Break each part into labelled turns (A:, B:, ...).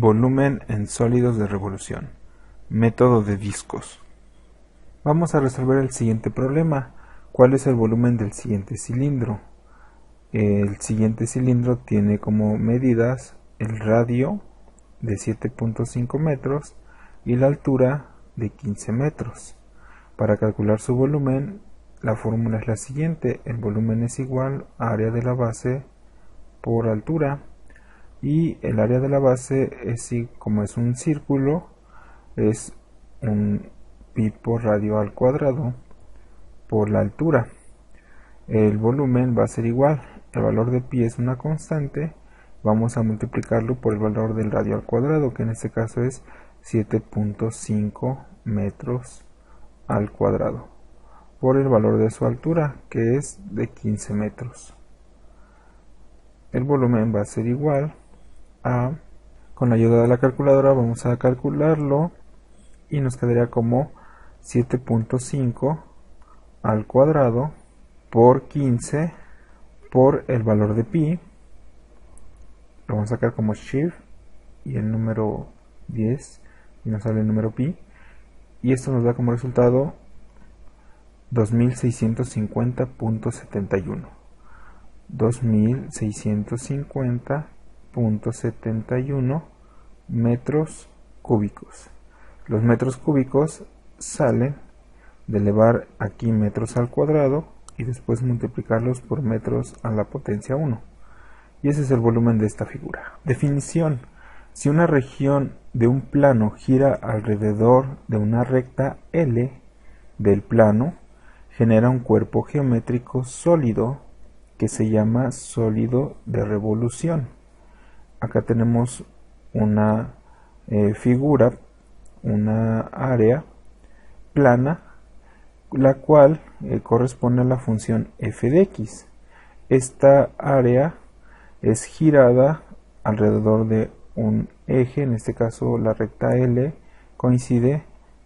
A: Volumen en sólidos de revolución. Método de discos. Vamos a resolver el siguiente problema. ¿Cuál es el volumen del siguiente cilindro? El siguiente cilindro tiene como medidas el radio de 7.5 metros y la altura de 15 metros. Para calcular su volumen, la fórmula es la siguiente. El volumen es igual a área de la base por altura. Y el área de la base, como es un círculo, es un pi por radio al cuadrado por la altura. El volumen va a ser igual. El valor de pi es una constante. Vamos a multiplicarlo por el valor del radio al cuadrado, que en este caso es 7.5 metros al cuadrado, por el valor de su altura, que es de 15 metros. El volumen va a ser igual a, con la ayuda de la calculadora vamos a calcularlo y nos quedaría como 7.5 al cuadrado por 15 por el valor de pi. Lo vamos a sacar como shift y el número 10 y nos sale el número pi, y esto nos da como resultado 2650.71 2650.71 metros cúbicos. Los metros cúbicos salen de elevar aquí metros al cuadrado y después multiplicarlos por metros a la potencia 1. Y ese es el volumen de esta figura. Definición: si una región de un plano gira alrededor de una recta L del plano, genera un cuerpo geométrico sólido que se llama sólido de revolución. Acá tenemos una figura, una área plana, la cual corresponde a la función f de x. Esta área es girada alrededor de un eje, en este caso la recta L coincide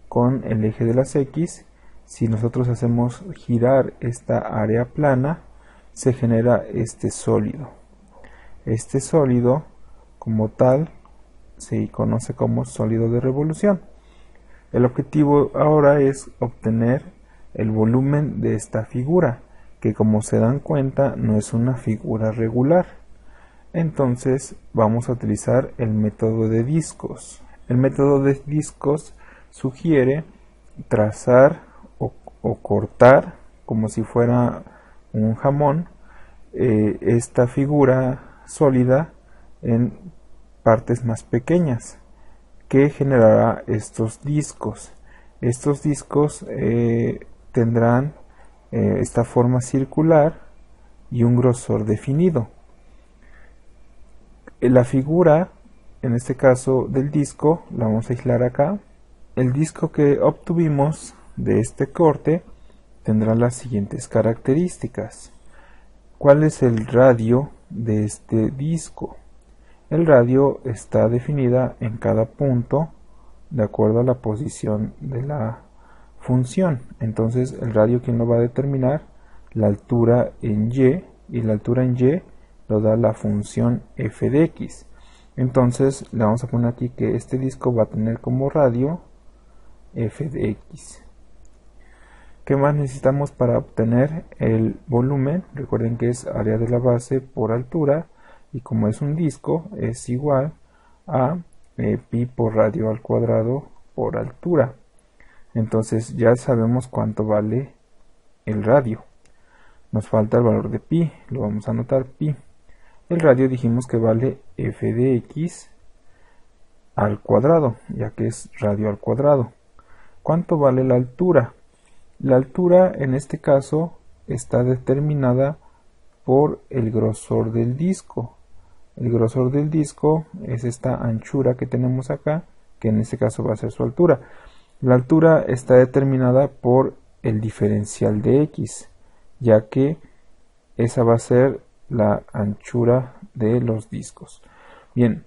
A: con el eje de las x. Si nosotros hacemos girar esta área plana, se genera este sólido. Este sólido, como tal, se conoce como sólido de revolución. El objetivo ahora es obtener el volumen de esta figura, que como se dan cuenta no es una figura regular. Entonces vamos a utilizar el método de discos. El método de discos sugiere trazar o cortar, como si fuera un jamón, esta figura sólida en partes más pequeñas, que generará estos discos. Estos discos tendrán esta forma circular y un grosor definido. La figura, en este caso del disco, la vamos a aislar acá. El disco que obtuvimos de este corte tendrá las siguientes características. ¿Cuál es el radio de este disco? El radio está definida en cada punto de acuerdo a la posición de la función. Entonces el radio, ¿quién lo va a determinar? La altura en y, y la altura en y lo da la función f de x. Entonces le vamos a poner aquí que este disco va a tener como radio f de x. ¿Qué más necesitamos para obtener el volumen? Recuerden que es área de la base por altura, y como es un disco es igual a pi por radio al cuadrado por altura. Entonces ya sabemos cuánto vale el radio. Nos falta el valor de pi, lo vamos a anotar pi. El radio dijimos que vale f de x al cuadrado, ya que es radio al cuadrado. ¿Cuánto vale la altura? La altura en este caso está determinada por el grosor del disco. El grosor del disco es esta anchura que tenemos acá, que en este caso va a ser su altura. La altura está determinada por el diferencial de x, ya que esa va a ser la anchura de los discos. Bien,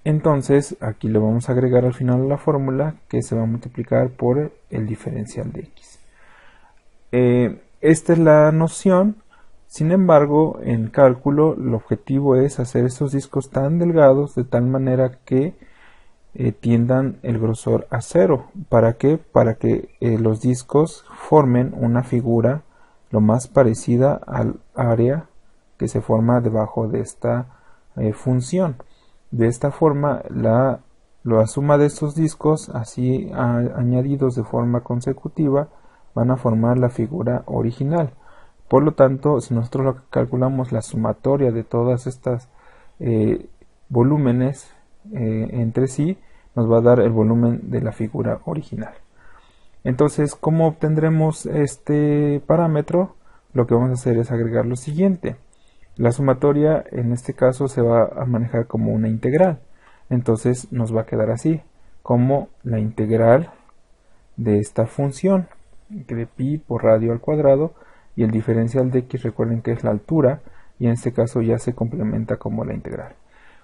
A: entonces aquí le vamos a agregar al final la fórmula, que se va a multiplicar por el diferencial de x. Esta es la noción. Sin embargo, en cálculo el objetivo es hacer estos discos tan delgados de tal manera que tiendan el grosor a 0. ¿Para qué? Para que los discos formen una figura lo más parecida al área que se forma debajo de esta función. De esta forma, la suma de estos discos, así añadidos de forma consecutiva, van a formar la figura original. Por lo tanto, si nosotros calculamos la sumatoria de todas estas volúmenes entre sí, nos va a dar el volumen de la figura original. Entonces, ¿cómo obtendremos este parámetro? Lo que vamos a hacer es agregar lo siguiente. La sumatoria en este caso se va a manejar como una integral. Entonces nos va a quedar así, como la integral de esta función, de pi por radio al cuadrado, y el diferencial de x, recuerden que es la altura, y en este caso ya se complementa como la integral.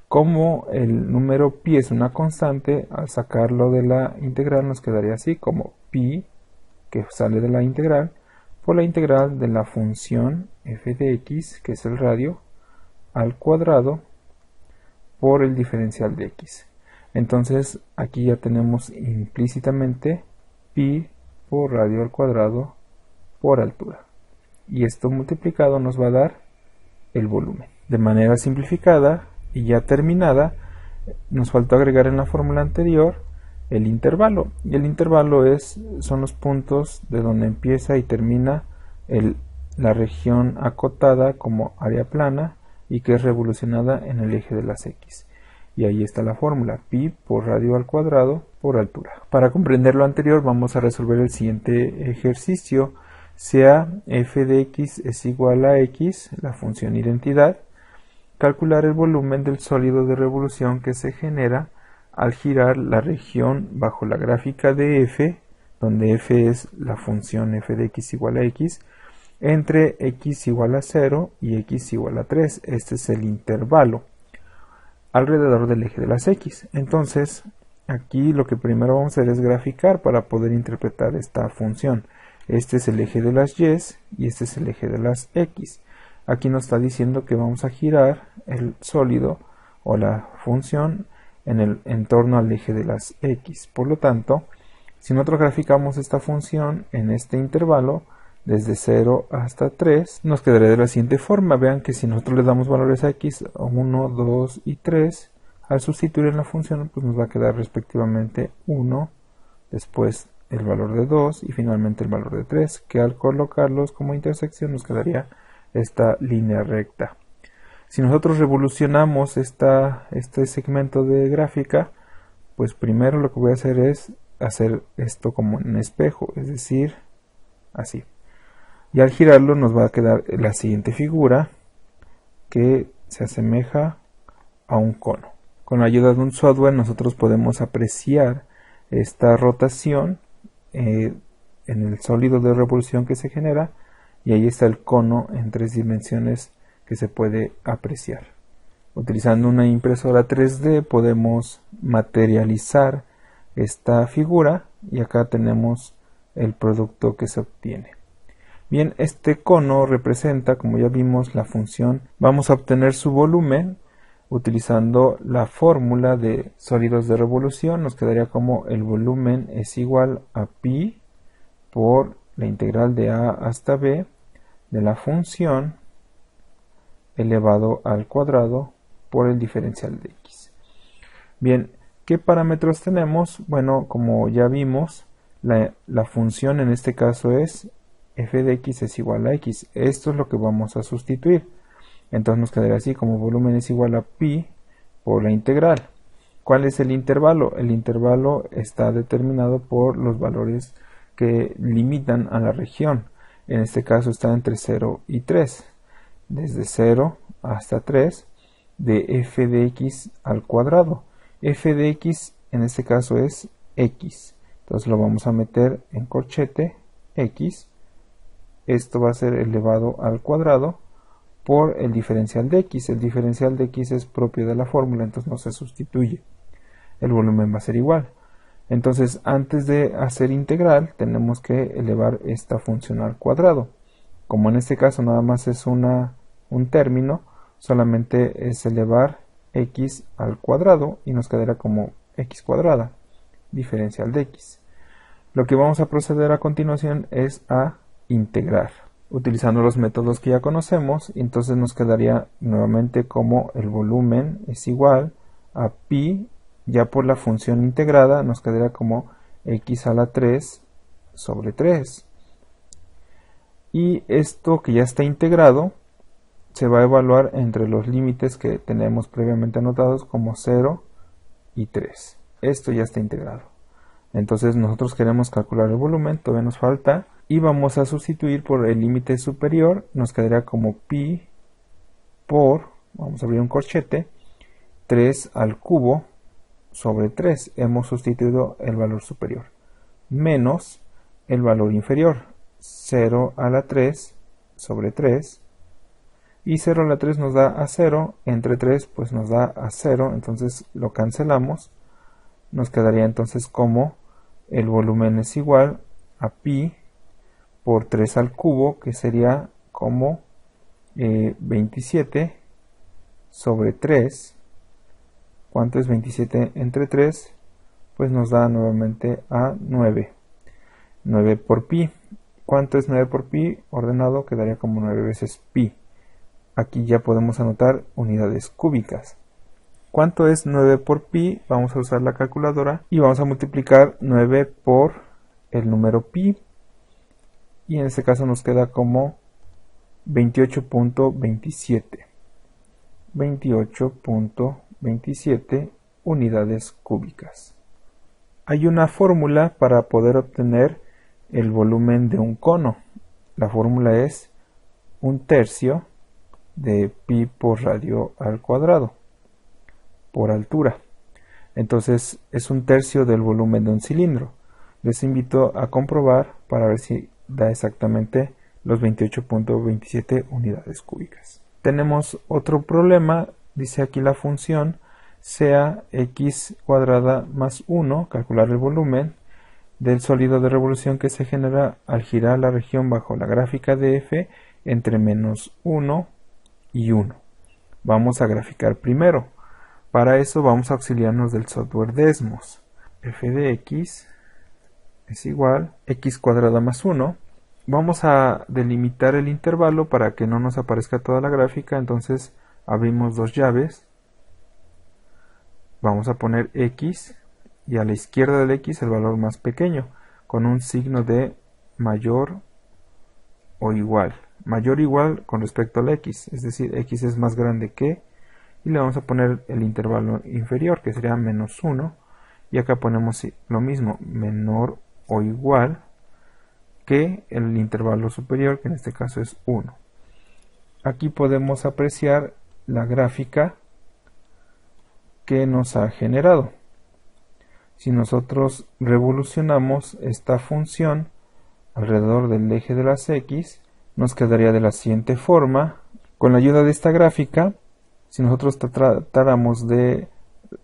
A: Como el número pi es una constante, al sacarlo de la integral nos quedaría así, como pi, que sale de la integral, por la integral de la función f de x, que es el radio, al cuadrado, por el diferencial de x. Entonces aquí ya tenemos implícitamente pi por radio al cuadrado por altura. Y esto multiplicado nos va a dar el volumen. De manera simplificada y ya terminada, nos faltó agregar en la fórmula anterior el intervalo. Y el intervalo son los puntos de donde empieza y termina la región acotada como área plana y que es revolucionada en el eje de las x. Y ahí está la fórmula, pi por radio al cuadrado por altura. Para comprender lo anterior vamos a resolver el siguiente ejercicio. Sea f de x es igual a x, la función identidad, calcular el volumen del sólido de revolución que se genera al girar la región bajo la gráfica de f, donde f es la función f de x igual a x, entre x igual a 0 y x igual a 3. Este es el intervalo alrededor del eje de las x. Entonces, aquí lo que primero vamos a hacer es graficar para poder interpretar esta función. Este es el eje de las y y este es el eje de las x. Aquí nos está diciendo que vamos a girar el sólido o la función en torno al eje de las x. Por lo tanto, si nosotros graficamos esta función en este intervalo, desde 0 hasta 3, nos quedaría de la siguiente forma. Vean que si nosotros le damos valores a x, 1, 2 y 3, al sustituir en la función, pues nos va a quedar respectivamente 1, después el valor de 2 y finalmente el valor de 3, que al colocarlos como intersección nos quedaría esta línea recta. Si nosotros revolucionamos este segmento de gráfica, pues primero lo que voy a hacer es hacer esto como en espejo, es decir, así. Y al girarlo nos va a quedar la siguiente figura que se asemeja a un cono. Con la ayuda de un software nosotros podemos apreciar esta rotación en el sólido de revolución que se genera, y ahí está el cono en 3 dimensiones que se puede apreciar. Utilizando una impresora 3D podemos materializar esta figura y acá tenemos el producto que se obtiene. Bien, este cono representa, como ya vimos, la función. Vamos a obtener su volumen utilizando la fórmula de sólidos de revolución. Nos quedaría como el volumen es igual a pi por la integral de a hasta b de la función elevado al cuadrado por el diferencial de x. Bien, ¿qué parámetros tenemos? Bueno, como ya vimos, la función en este caso es f de x es igual a x. Esto es lo que vamos a sustituir. Entonces nos quedaría así, como volumen es igual a pi por la integral. ¿Cuál es el intervalo? El intervalo está determinado por los valores que limitan a la región. En este caso está entre 0 y 3. Desde 0 hasta 3 de f de x al cuadrado. F de x en este caso es x. Entonces lo vamos a meter en corchete x. Esto va a ser elevado al cuadrado por el diferencial de x. El diferencial de x es propio de la fórmula, entonces no se sustituye. El volumen va a ser igual. Entonces, antes de hacer integral, tenemos que elevar esta función al cuadrado. Como en este caso nada más es un término, solamente es elevar x al cuadrado y nos quedará como x cuadrada, diferencial de x. Lo que vamos a proceder a continuación es a integrar, utilizando los métodos que ya conocemos. Entonces nos quedaría nuevamente como el volumen es igual a pi, ya por la función integrada nos quedaría como x a la 3 sobre 3. Y esto que ya está integrado se va a evaluar entre los límites que tenemos previamente anotados como 0 y 3. Esto ya está integrado. Entonces nosotros queremos calcular el volumen, todavía nos falta, y vamos a sustituir por el límite superior. Nos quedaría como pi por, vamos a abrir un corchete, 3 al cubo sobre 3. Hemos sustituido el valor superior, menos el valor inferior, 0 a la 3 sobre 3, y 0 a la 3 nos da a 0, entre 3 pues nos da a 0, entonces lo cancelamos. Nos quedaría entonces como el volumen es igual a pi por 3 al cubo, que sería como 27 sobre 3. ¿Cuánto es 27 entre 3? Pues nos da nuevamente a 9. 9 por pi. ¿Cuánto es 9 por pi? Ordenado quedaría como 9 veces pi. Aquí ya podemos anotar unidades cúbicas. ¿Cuánto es 9 por pi? Vamos a usar la calculadora y vamos a multiplicar 9 por el número pi. Y en este caso nos queda como 28.27. 28.27 unidades cúbicas. Hay una fórmula para poder obtener el volumen de un cono. La fórmula es 1/3 de pi por radio al cuadrado por altura. Entonces es 1/3 del volumen de un cilindro. Les invito a comprobar para ver si da exactamente los 28.27 unidades cúbicas. Tenemos otro problema. Dice aquí la función sea x cuadrada más 1, calcular el volumen del sólido de revolución que se genera al girar la región bajo la gráfica de f entre menos 1 y 1. Vamos a graficar primero. Para eso vamos a auxiliarnos del software Desmos. F de x es igual x cuadrada más 1. Vamos a delimitar el intervalo para que no nos aparezca toda la gráfica. Entonces abrimos dos llaves. Vamos a poner x y a la izquierda del x el valor más pequeño con un signo de mayor o igual. Mayor o igual con respecto al x, es decir, x es más grande que, y le vamos a poner el intervalo inferior que sería menos 1, y acá ponemos lo mismo, menor o igual que el intervalo superior, que en este caso es 1. Aquí podemos apreciar la gráfica que nos ha generado. Si nosotros revolucionamos esta función alrededor del eje de las x, nos quedaría de la siguiente forma. Con la ayuda de esta gráfica, si nosotros tratáramos de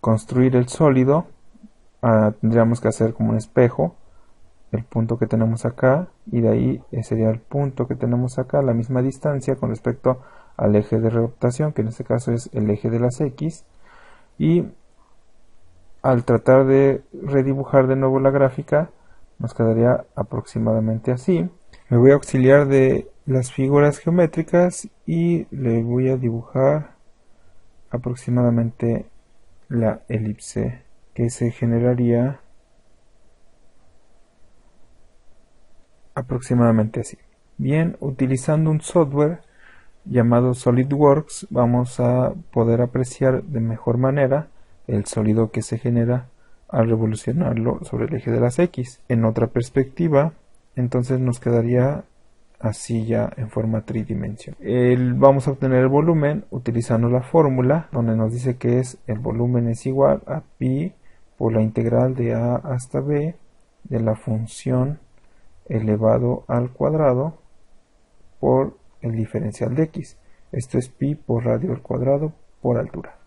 A: construir el sólido, tendríamos que hacer como un espejo el punto que tenemos acá, y de ahí sería el punto que tenemos acá, la misma distancia con respecto al eje de rotación, que en este caso es el eje de las x, y al tratar de redibujar de nuevo la gráfica nos quedaría aproximadamente así. Me voy a auxiliar de las figuras geométricas y le voy a dibujar aproximadamente la elipse que se generaría aproximadamente así. Bien, utilizando un software llamado SolidWorks vamos a poder apreciar de mejor manera el sólido que se genera al revolucionarlo sobre el eje de las x. En otra perspectiva, entonces nos quedaría así ya en forma tridimensional. Vamos a obtener el volumen utilizando la fórmula donde nos dice que el volumen es igual a pi por la integral de a hasta b de la función elevado al cuadrado por el diferencial de x. Esto es pi por radio al cuadrado por altura.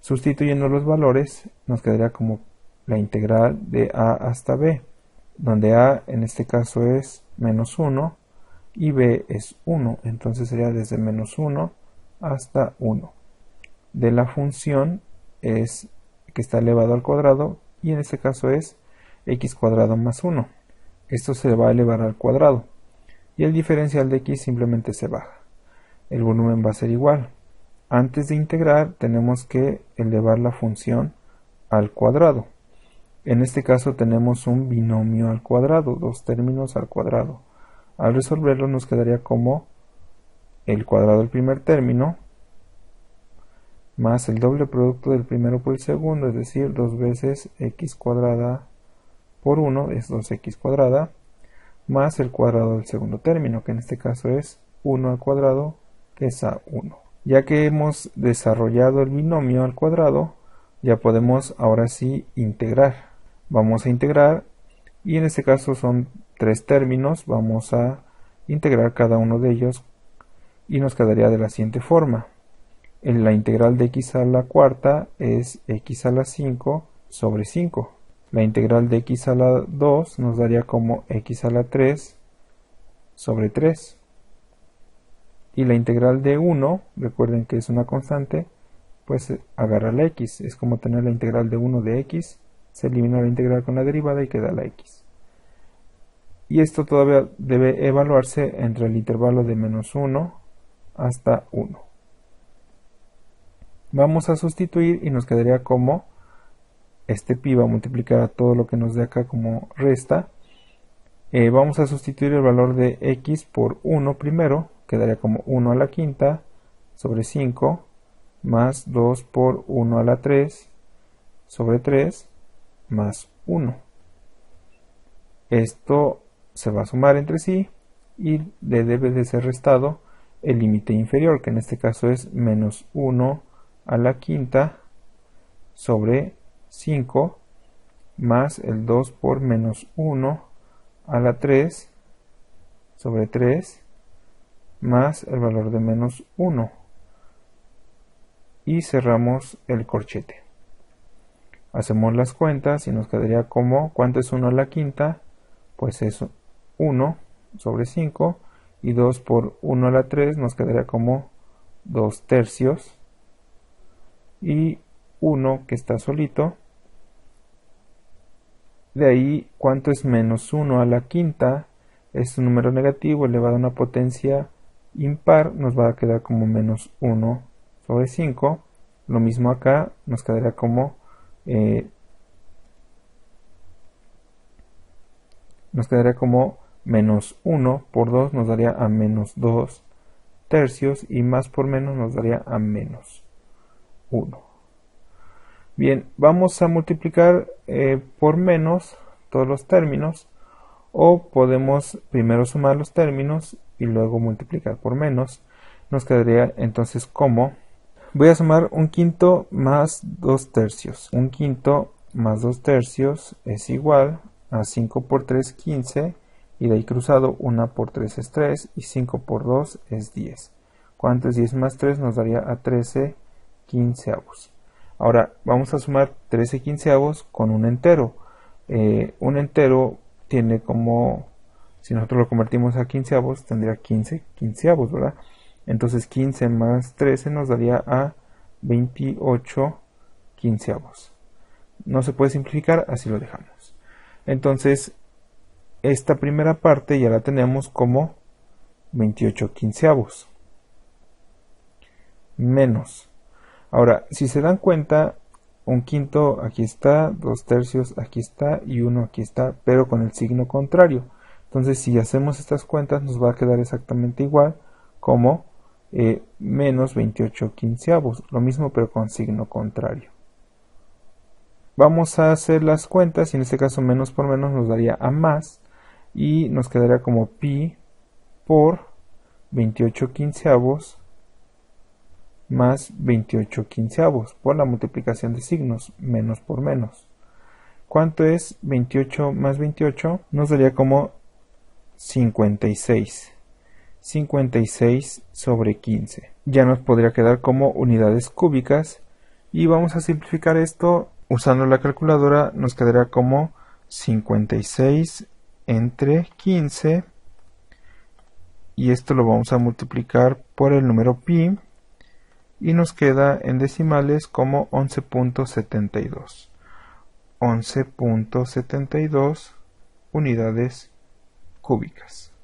A: Sustituyendo los valores nos quedaría como la integral de a hasta b, donde a en este caso es menos 1 y b es 1, entonces sería desde menos 1 hasta 1. De la función es que está elevado al cuadrado, y en este caso es x cuadrado más 1. Esto se va a elevar al cuadrado, y el diferencial de x simplemente se baja. El volumen va a ser igual. Antes de integrar tenemos que elevar la función al cuadrado. En este caso tenemos un binomio al cuadrado, dos términos al cuadrado. Al resolverlo nos quedaría como el cuadrado del primer término más el doble producto del primero por el segundo, es decir, 2 veces x cuadrada por 1 es 2x cuadrada, más el cuadrado del segundo término, que en este caso es 1 al cuadrado, que es a1. Ya que hemos desarrollado el binomio al cuadrado, ya podemos ahora sí integrar. Vamos a integrar, y en este caso son 3 términos, vamos a integrar cada uno de ellos, y nos quedaría de la siguiente forma. La integral de x a la cuarta es x a la 5 sobre 5. La integral de x a la 2 nos daría como x a la 3 sobre 3. Y la integral de 1, recuerden que es una constante, pues agarra la x. Es como tener la integral de 1 de x, se elimina la integral con la derivada y queda la x. Y esto todavía debe evaluarse entre el intervalo de menos 1 hasta 1. Vamos a sustituir y nos quedaría como este pi va a multiplicar a todo lo que nos dé acá como resta. Vamos a sustituir el valor de x por 1 primero, quedaría como 1 a la quinta sobre 5 más 2 por 1 a la 3 sobre 3 más 1. Esto se va a sumar entre sí y le debe de ser restado el límite inferior, que en este caso es menos 1 a la quinta sobre 5 más el 2 por menos 1 a la 3 sobre 3 más el valor de menos 1, y cerramos el corchete. Hacemos las cuentas y nos quedaría como, ¿cuánto es 1 a la quinta? Pues es 1 sobre 5, y 2 por 1 a la 3 nos quedaría como 2 tercios, y 1 que está solito. De ahí, ¿cuánto es menos 1 a la quinta? Es un número negativo elevado a una potencia impar, nos va a quedar como menos 1 sobre 5. Lo mismo acá, nos quedaría como menos 1 por 2 nos daría a menos 2 tercios, y más por menos nos daría a menos 1. Bien, vamos a multiplicar por menos todos los términos, o podemos primero sumar los términos y luego multiplicar por menos. Nos quedaría entonces como, voy a sumar 1/5 más 2 tercios. 1/5 más 2 tercios es igual a 5 por 3, 15, y de ahí cruzado 1 por 3 es 3, y 5 por 2 es 10. ¿Cuánto es 10 más 3? Nos daría a 13 quinceavos. Ahora vamos a sumar 13 quinceavos con un entero. Un entero tiene como, si nosotros lo convertimos a quinceavos, tendría 15 quinceavos, ¿verdad? Entonces 15 más 13 nos daría a 28 quinceavos. No se puede simplificar, así lo dejamos. Entonces, esta primera parte ya la tenemos como 28 quinceavos. Menos. Ahora, si se dan cuenta, 1/5 aquí está, 2 tercios aquí está, y 1 aquí está, pero con el signo contrario. Entonces, si hacemos estas cuentas, nos va a quedar exactamente igual como menos 28 quinceavos. Lo mismo, pero con signo contrario. Vamos a hacer las cuentas, y en este caso menos por menos nos daría a más, y nos quedaría como pi por 28 quinceavos más 28 quinceavos, por la multiplicación de signos, menos por menos. ¿Cuánto es 28 más 28? Nos daría como 56. 56 sobre 15. Ya nos podría quedar como unidades cúbicas, y vamos a simplificar esto usando la calculadora. Nos quedará como 56 entre 15 y esto lo vamos a multiplicar por el número pi y nos queda en decimales como 11.72. 11.72 unidades cúbicas.